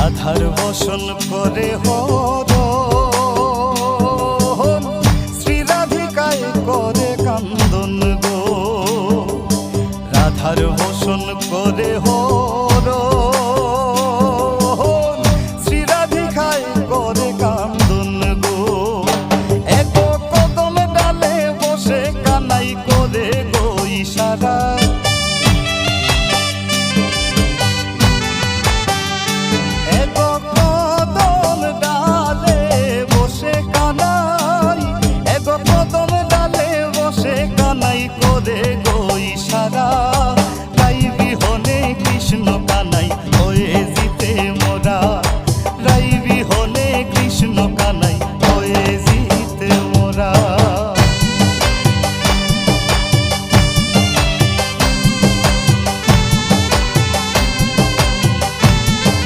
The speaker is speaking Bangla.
রাধার বসন করে হরণ, শ্রী রাধিকায় করে কান্দন গো। রাধার বসন করে হরণ,